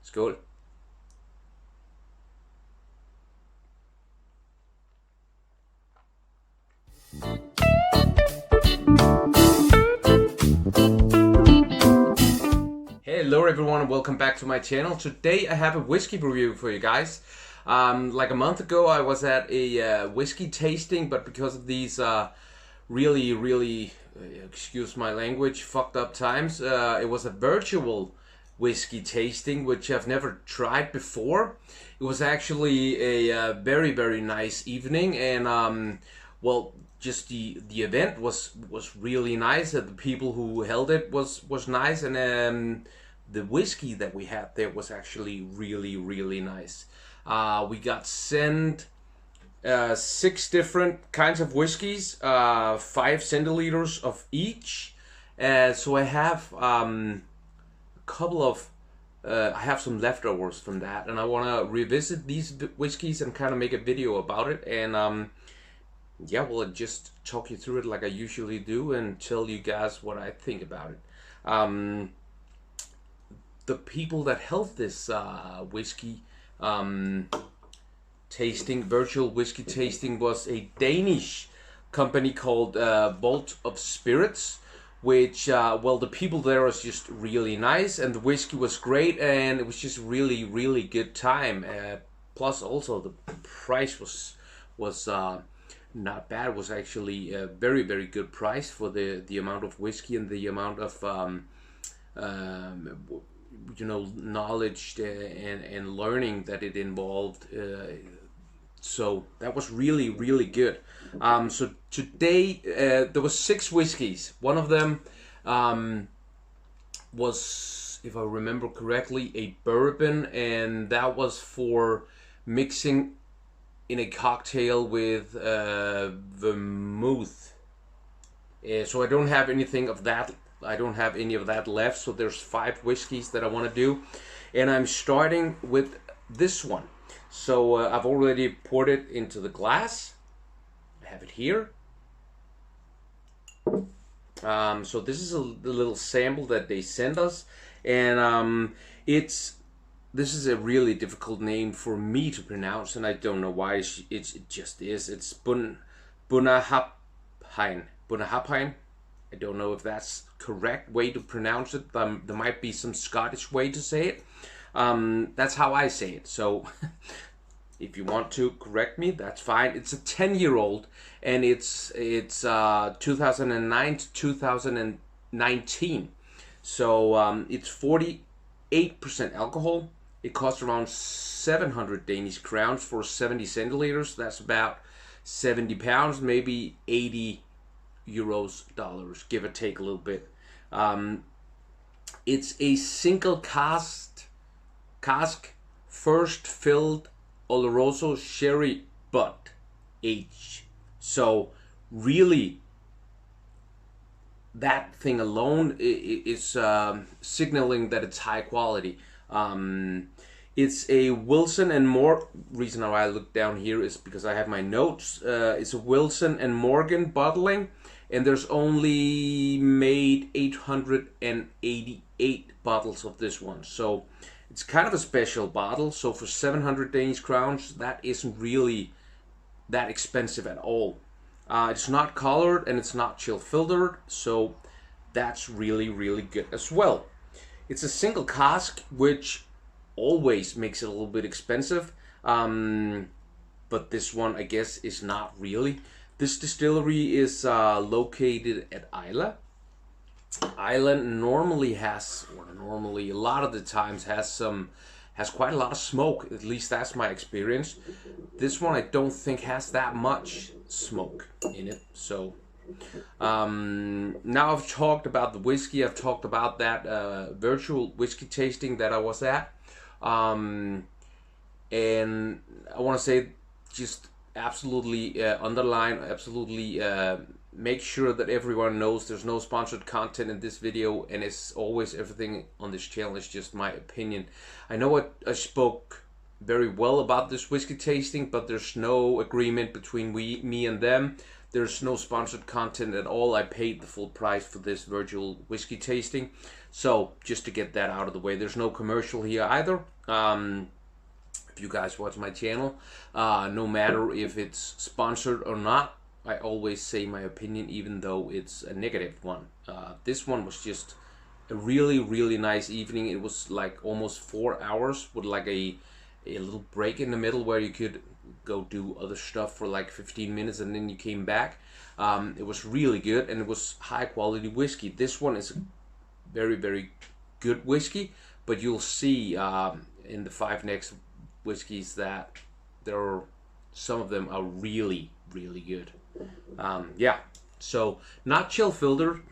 Skål. Hello everyone and welcome back to my channel. Today I have a whiskey review for you guys. Like a month ago I was at a whiskey tasting, but because of these really, excuse my language, fucked up times, it was a virtual whiskey tasting, which I've never tried before. It was actually a very nice evening, and well, just the event was really nice, and the people who held it was nice, and the whiskey that we had there was actually really nice. We got sent 6 different kinds of whiskeys, 5 centiliters of each. So I have a couple of I have some leftovers from that, and I want to revisit these whiskeys and kind of make a video about it. And yeah, well, I'll just talk you through it like I usually do and tell you guys what I think about it. The people that held this whiskey tasting, virtual whiskey tasting, was a Danish company called Malt of Spirits, which, well, the people there was just really nice, and the whiskey was great, and it was just really good time. Plus, also the price was not bad. It was actually a very good price for the amount of whiskey and the amount of you know, knowledge and learning that it involved. So that was really good. So today there was 6 whiskeys. One of them was, if I remember correctly, a bourbon, and that was for mixing in a cocktail with vermouth. So I don't have anything of that. I don't have any of that left. So there's 5 whiskeys that I want to do, and I'm starting with this one. So I've already poured it into the glass. I have it here. So this is the little sample that they sent us, and this is a really difficult name for me to pronounce, and I don't know why. It just is. It's Bunnahabhain. Bunnahabhain. I don't know if that's correct way to pronounce it. There might be some Scottish way to say it. That's how I say it. So if you want to correct me, that's fine. It's a 10-year-old, and it's 2009 to 2019. So it's 48% alcohol. It costs around 700 Danish crowns for 70 centiliters. That's about 70 pounds, maybe 80 euros, dollars, give or take a little bit. It's a single cask first filled oloroso sherry butt aged. So really, that thing alone is signaling that it's high quality. It's a Wilson and Morgan. Reason why I look down here is because I have my notes. It's a Wilson and Morgan bottling, and there's only made 888 bottles of this one. So it's kind of a special bottle. So for 700 Danish crowns, that isn't really that expensive at all. It's not colored and it's not chill filtered, so that's really good as well. It's a single cask, which always makes it a little bit expensive, but this one, I guess, is not really. This distillery is located at Islay. Islay normally has, or normally a lot of the times has quite a lot of smoke. At least that's my experience. This one I don't think has that much smoke in it. So now I've talked about the whiskey. I've talked about that virtual whiskey tasting that I was at, and I want to say, just absolutely underline, absolutely make sure that everyone knows there's no sponsored content in this video, and as always, everything on this channel is just my opinion. I know I spoke very well about this whiskey tasting, but there's no agreement between me and them. There's no sponsored content at all. I paid the full price for this virtual whiskey tasting. So just to get that out of the way, there's no commercial here either. If you guys watch my channel, no matter if it's sponsored or not, I always say my opinion, even though it's a negative one. This one was just a really, really nice evening. It was like almost 4 hours with like a little break in the middle where you could go do other stuff for like 15 minutes and then you came back. It was really good, and it was high quality whiskey. This one is a very, very good whiskey, but you'll see in the 5 next whiskeys that some of them are really, really good. Yeah, so not chill filtered,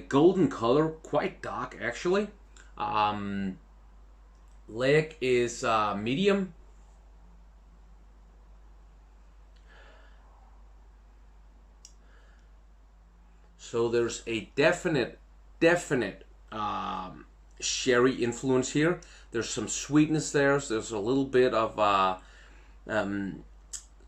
golden color, quite dark actually. Leg is medium. So there's a definite sherry influence here. There's some sweetness there. So there's a little bit of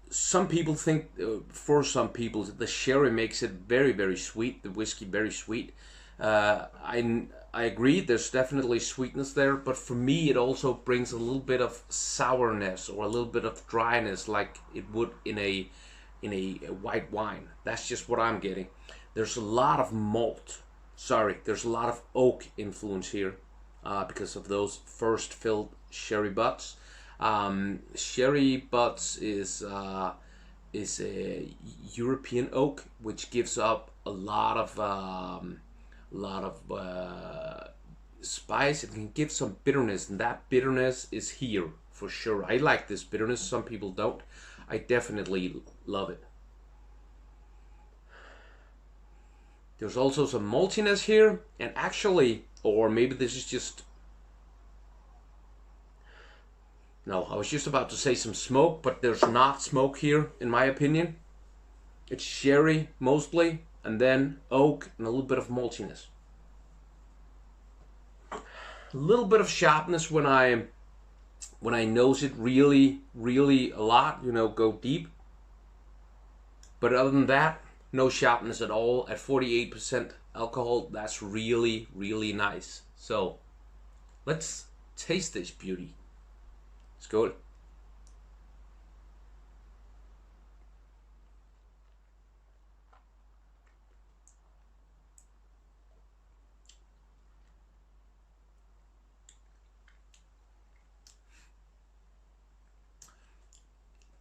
some people think, for some people, the sherry makes it very, very sweet. The whiskey very sweet. I agree. There's definitely sweetness there, but for me, it also brings a little bit of sourness or a little bit of dryness, like it would in a white wine. That's just what I'm getting. There's a lot of malt. Sorry, there's a lot of oak influence here because of those first filled sherry butts. Sherry butts is a European oak, which gives up a lot of spice. It can give some bitterness, and that bitterness is here for sure. I like this bitterness. Some people don't. I definitely love it. There's also some maltiness here, and actually, or maybe this is just... No, I was just about to say some smoke, but there's not smoke here, in my opinion. It's sherry, mostly, and then oak, and a little bit of maltiness. A little bit of sharpness when I nose it really, really a lot, you know, go deep. But other than that, no sharpness at all. At 48% alcohol, that's really, really nice. So let's taste this beauty. Let's go.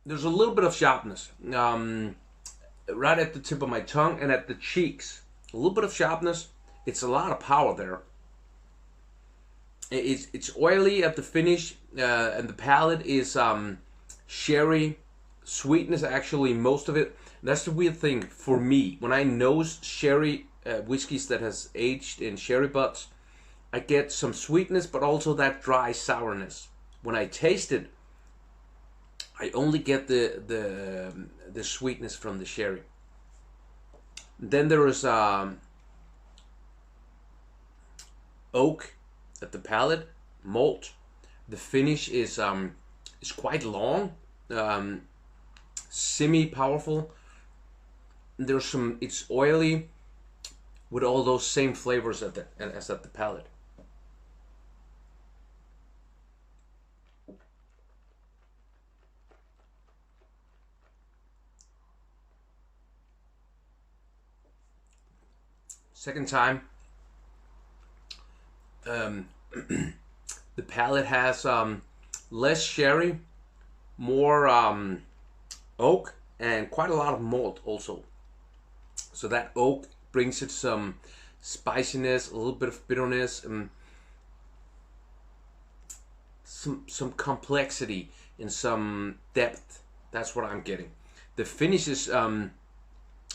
There's a little bit of sharpness. Right at the tip of my tongue and at the cheeks. A little bit of sharpness. It's a lot of power there. It's oily at the finish, and the palate is sherry. Sweetness, actually, most of it. That's the weird thing for me. When I nose sherry whiskeys that has aged in sherry butts, I get some sweetness, but also that dry sourness. When I taste it, I only get the sweetness from the sherry. Then there is oak at the palate, malt. The finish is quite long, semi-powerful. There's some. It's oily, with all those same flavors as at the palate. Second time, the palate has less sherry, more oak, and quite a lot of malt also. So that oak brings it some spiciness, a little bit of bitterness, and some complexity and some depth. That's what I'm getting. The finish is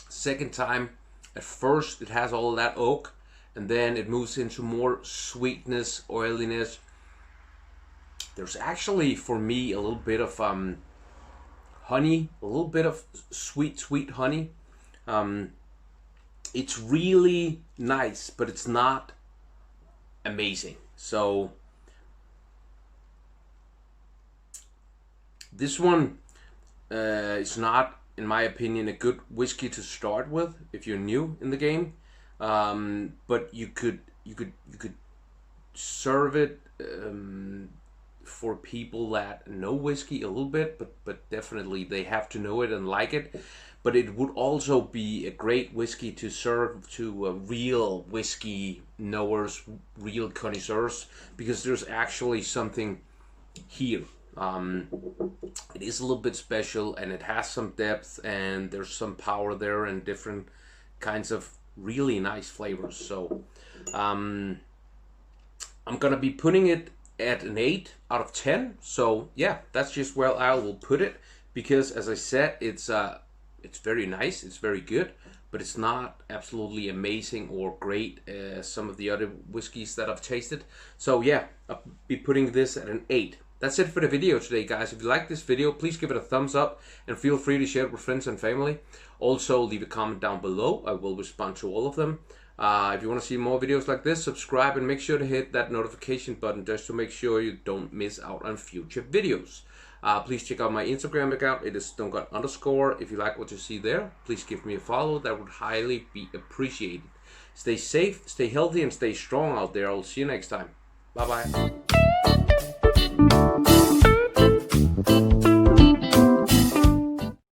second time. At first it has all that oak, and then it moves into more sweetness, oiliness. There's actually, for me, a little bit of honey, a little bit of sweet honey. It's really nice, but it's not amazing. So this one is not, in my opinion, a good whiskey to start with if you're new in the game. But you could could serve it for people that know whiskey a little bit, but definitely they have to know it and like it. But it would also be a great whiskey to serve to real whiskey knowers, real connoisseurs, because there's actually something here. It is a little bit special, and it has some depth, and there's some power there, and different kinds of really nice flavors. So I'm gonna be putting it at an 8 out of 10. So yeah, that's just where I will put it, because as I said, it's very nice, it's very good, but it's not absolutely amazing or great as some of the other whiskeys that I've tasted. So yeah, I'll be putting this at an 8. That's it for the video today, guys. If you like this video, please give it a thumbs up and feel free to share it with friends and family. Also, leave a comment down below. I will respond to all of them. If you want to see more videos like this, subscribe and make sure to hit that notification button just to make sure you don't miss out on future videos. Please check out my Instagram account. It is Dunkeren_. If you like what you see there, please give me a follow. That would highly be appreciated. Stay safe, stay healthy, and stay strong out there. I'll see you next time. Bye-bye.